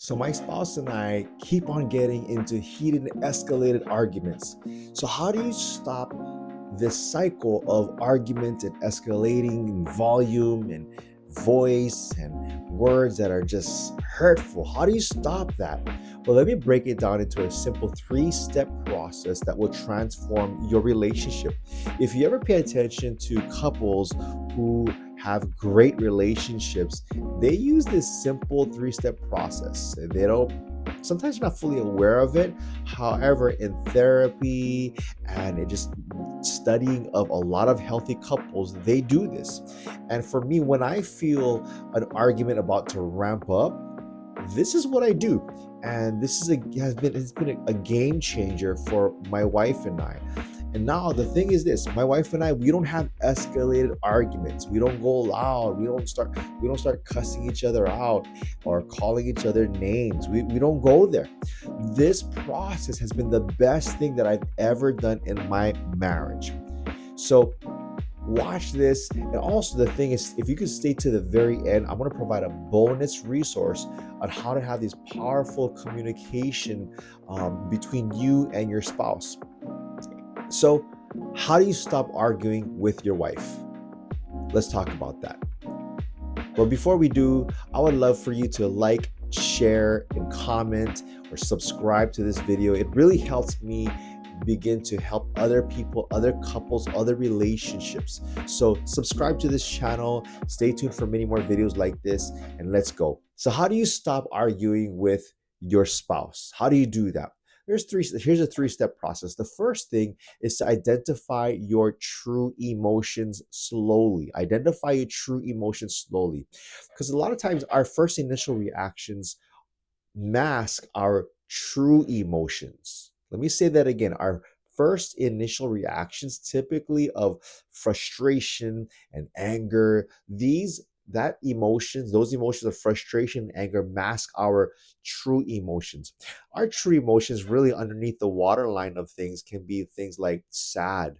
So my spouse and I keep on getting into heated, escalated arguments. So how do you stop this cycle of argument and escalating in volume and voice and words that are just hurtful? How do you stop that? Well, let me break it down into a simple three-step process that will transform your relationship. If you ever pay attention to couples who have great relationships, they use this simple three-step process. They don't sometimes you're not fully aware of it. However, in therapy and it just studying of a lot of healthy couples, they do this. And for me, when I feel an argument about to ramp up, this is what I do. And this is a has been it's been a game changer for my wife and I. And now the thing is this, my wife and I, we don't have escalated arguments. We don't go loud. We don't start cussing each other out or calling each other names. We don't go there. This process has been the best thing that I've ever done in my marriage. So watch this. And also, the thing is, if you could stay to the very end, I'm going to provide a bonus resource on how to have these powerful communication between you and your spouse. So, how do you stop arguing with your wife? Let's talk about that. But before we do, I would love for you to like, share, and comment or subscribe to this video. It really helps me begin to help other people, other couples, other relationships. So subscribe to this channel, stay tuned for many more videos like this, and let's go. So how do you stop arguing with your spouse? How do you do that? Here's a three-step process. The first thing is to identify your true emotions slowly. Identify your true emotions slowly. Because a lot of times our first initial reactions mask our true emotions. Let me say that again. Our first initial reactions, typically of frustration and anger, those emotions of frustration and anger mask our true emotions. Our true emotions, really underneath the waterline of things, can be things like sad,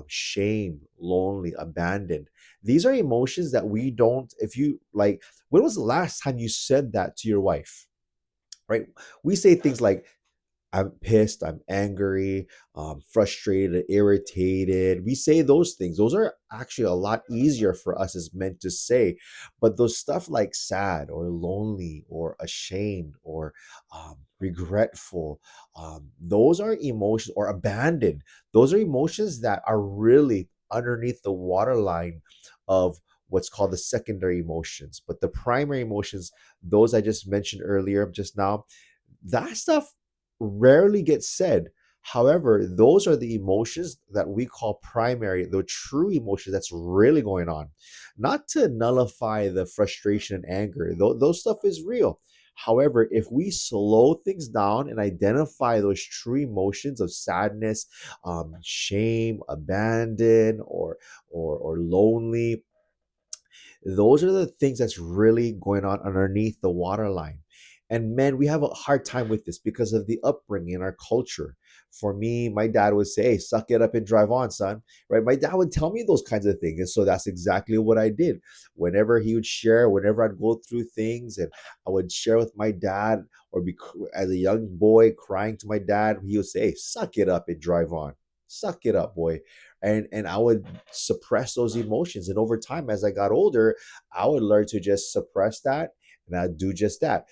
shame, lonely, abandoned. These are emotions that we don't, if you like, when was the last time you said that to your wife? Right? We say things like, I'm pissed, I'm angry, frustrated, irritated. We say those things. Those are actually a lot easier for us as men to say. But those stuff like sad or lonely or ashamed or regretful, those are emotions, or abandoned. Those are emotions that are really underneath the waterline of what's called the secondary emotions. But the primary emotions, those I just mentioned earlier, just now, that stuff rarely gets said. However, those are the emotions that we call primary, the true emotions that's really going on. Not to nullify the frustration and anger, those stuff is real. However, if we slow things down and identify those true emotions of sadness, shame, abandon, or lonely, those are the things that's really going on underneath the waterline. And men, we have a hard time with this because of the upbringing in our culture. For me, my dad would say, "Hey, suck it up and drive on, son." Right? My dad would tell me those kinds of things. And so that's exactly what I did. Whenever he would share, whenever I'd go through things and I would share with my dad, or be as a young boy crying to my dad, he would say, "Hey, suck it up and drive on. Suck it up, boy." And I would suppress those emotions. And over time, as I got older, I would learn to just suppress that, and I'd do just that.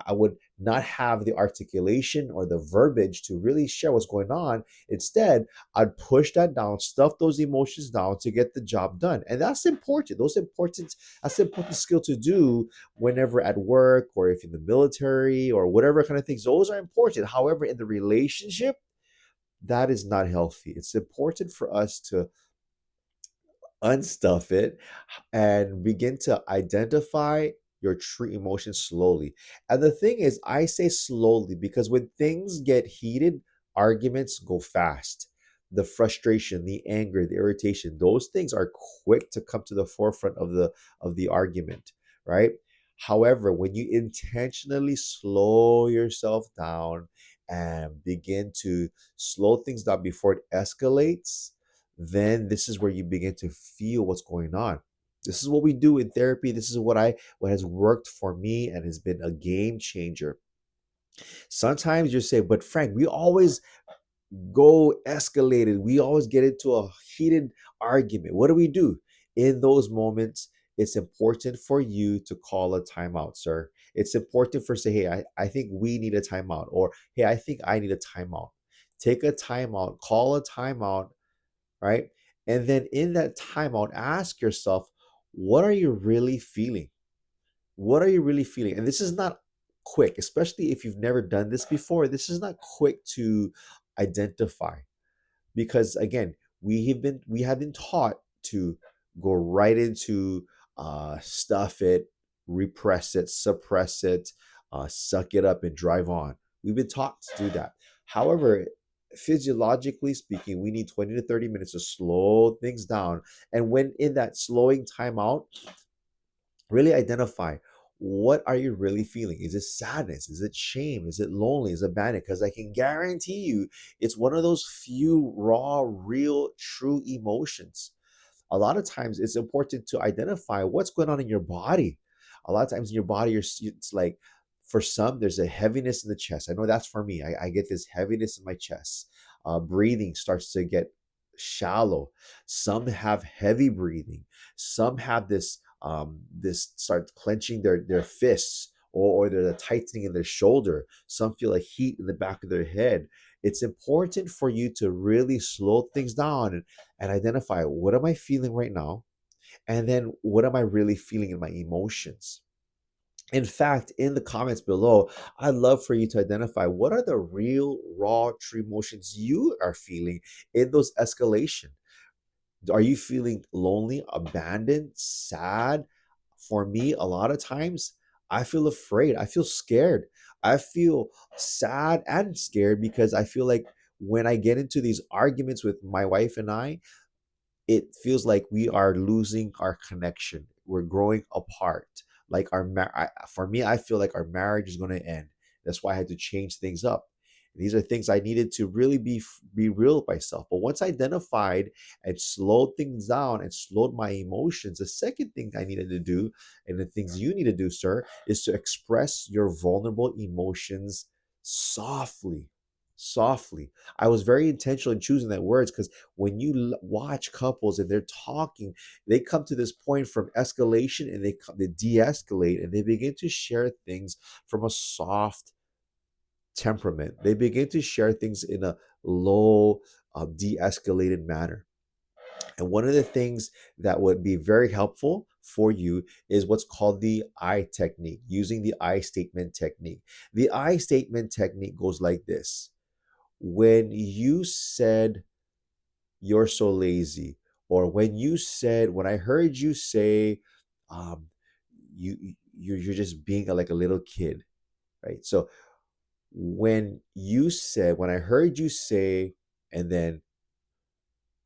I would not have the articulation or the verbiage to really share what's going on. Instead, I'd push that down, stuff those emotions down to get the job done. And that's important. That's an important skill to do whenever at work, or if in the military, or whatever kind of things. Those are important. However, in the relationship, that is not healthy. It's important for us to unstuff it and begin to identify your true emotions slowly. And the thing is, I say slowly because when things get heated, arguments go fast. The frustration, the anger, the irritation, those things are quick to come to the forefront of the argument, right? However, when you intentionally slow yourself down and begin to slow things down before it escalates, then this is where you begin to feel what's going on. This is what we do in therapy. This is what has worked for me and has been a game changer. Sometimes you say, but Frank, we always go escalated. We always get into a heated argument. What do we do? In those moments, it's important for you to call a timeout, sir. It's important for say, hey, I think we need a timeout, or hey, I think I need a timeout. Take a timeout, call a timeout, right? And then in that timeout, ask yourself, what are you really feeling? What are you really feeling? And this is not quick, especially if you've never done this before. This is not quick to identify, because again, we have been taught to go right into stuff it, repress it, suppress it, suck it up and drive on. We've been taught to do that. However, physiologically speaking, we need 20 to 30 minutes to slow things down. And when in that slowing time out, really identify, what are you really feeling? Is it sadness? Is it shame? Is it lonely? Is it panic? Because I can guarantee you it's one of those few raw, real, true emotions. A lot of times it's important to identify what's going on in your body. A lot of times in your body, it's like, for some, there's a heaviness in the chest. I know that's for me. I get this heaviness in my chest. Breathing starts to get shallow. Some have heavy breathing. Some have this start clenching their fists, or there's a tightening in their shoulder. Some feel a heat in the back of their head. It's important for you to really slow things down and identify, what am I feeling right now? And then what am I really feeling in my emotions? In fact, in the comments below, I'd love for you to identify, what are the real, raw, true emotions you are feeling in those escalation. Are you feeling lonely, abandoned, sad? For me, a lot of times, I feel afraid. I feel scared. I feel sad and scared because I feel like when I get into these arguments with my wife and I, it feels like we are losing our connection. We're growing apart. Like for me, I feel like our marriage is going to end. That's why I had to change things up. These are things I needed to really be real with myself. But once I identified and slowed things down and slowed my emotions, the second thing I needed to do, and the things you need to do, sir, is to express your vulnerable emotions softly. Softly. I was very intentional in choosing that words, because when you watch couples and they're talking, they come to this point from escalation, and they de-escalate, and they begin to share things from a soft temperament. They begin to share things in a low, de-escalated manner. And one of the things that would be very helpful for you is what's called the I technique, using the I statement technique. The I statement technique goes like this: when you said you're so lazy, or when I heard you say, um, you're just being like a little kid, right? So when I heard you say, and then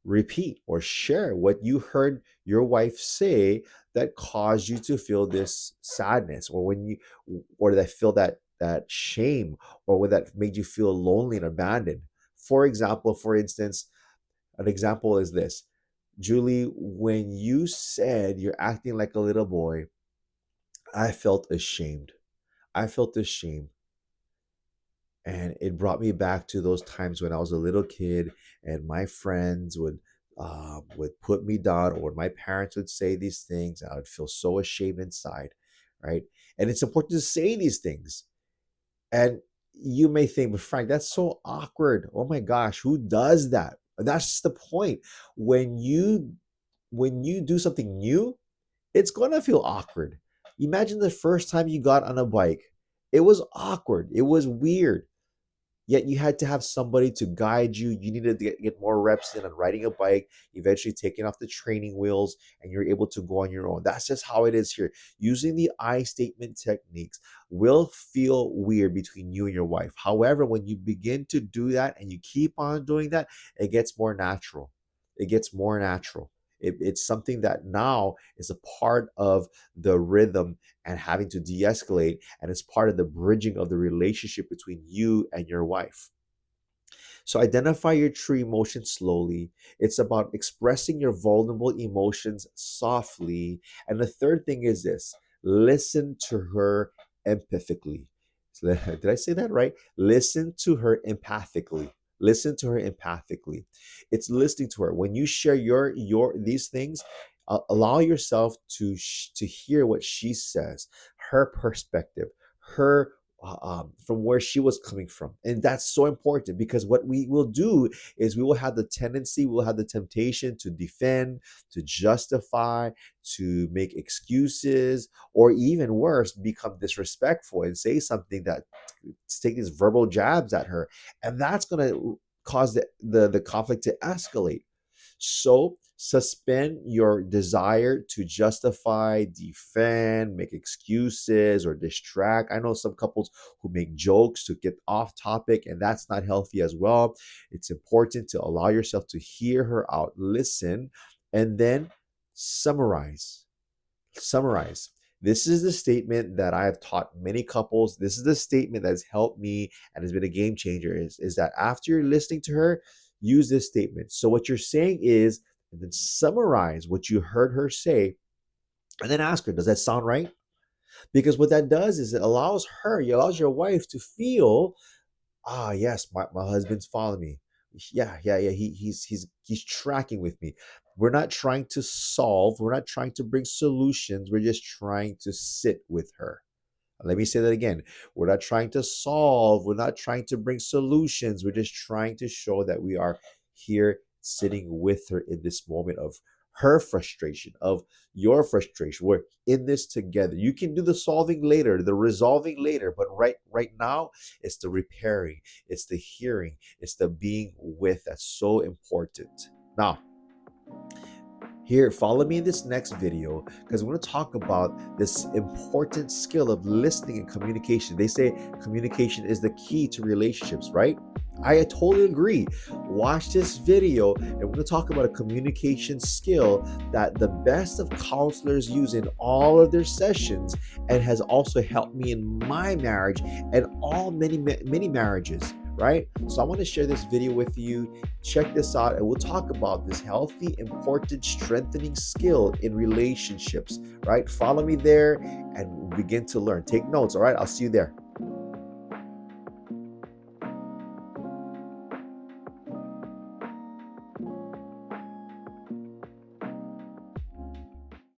repeat or share what you heard your wife say that caused you to feel this sadness, or that feel that shame, or what that made you feel lonely and abandoned. For instance, an example is this: Julie, when you said you're acting like a little boy, I felt ashamed. I felt ashamed. And it brought me back to those times when I was a little kid, and my friends would put me down, or my parents would say these things, and I would feel so ashamed inside, right? And it's important to say these things. And you may think, but Frank, that's so awkward. Oh my gosh, who does that? That's just the point. When you do something new, it's gonna feel awkward. Imagine the first time you got on a bike. It was awkward. It was weird. Yet you had to have somebody to guide you. You needed to get more reps in on riding a bike, eventually taking off the training wheels, and you're able to go on your own. That's just how it is here. Using the I statement techniques will feel weird between you and your wife. However, when you begin to do that and you keep on doing that, it gets more natural. It gets more natural. It's something that now is a part of the rhythm and having to de-escalate, and it's part of the bridging of the relationship between you and your wife. So identify your true emotions slowly. It's about expressing your vulnerable emotions softly. And the third thing is this: listen to her empathically. Did I say that right? Listen to her empathically. Listen to her empathically. It's listening to her. When you share your these things, allow yourself to hear what she says, her perspective, her from where she was coming from. And that's so important, because what we will do is we will have the tendency, we'll have the temptation to defend, to justify, to make excuses, or even worse, become disrespectful and say something that take these verbal jabs at her. And that's going to cause the conflict to escalate. So suspend your desire to justify, defend, make excuses, or distract. I know some couples who make jokes to get off topic, and that's not healthy as well. It's important to allow yourself to hear her out, listen, and then summarize. Summarize. This is the statement that I have taught many couples. This is the statement that has helped me and has been a game changer, is that after you're listening to her, use this statement. So what you're saying is, and then summarize what you heard her say, and then ask her, does that sound right? Because what that does is it allows her, it allows your wife to feel, yes, my husband's following me. Yeah, he's tracking with me. We're not trying to solve, we're not trying to bring solutions, we're just trying to sit with her. Let me say that again. We're not trying to solve, we're not trying to bring solutions, we're just trying to show that we are here sitting with her in this moment of her frustration, of your frustration. We're in this together. You can do the solving later, the resolving later, but right now it's the repairing, it's the hearing, it's the being with that's so important. Now, here, follow me in this next video, because we're going to talk about this important skill of listening and communication. They say communication is the key to relationships, right? I totally agree. Watch this video, and we're going to talk about a communication skill that the best of counselors use in all of their sessions, and has also helped me in my marriage and all many marriages. Right? So I want to share this video with you. Check this out, and we'll talk about this healthy, important, strengthening skill in relationships. Right? Follow me there and begin to learn. Take notes. All right? I'll see you there.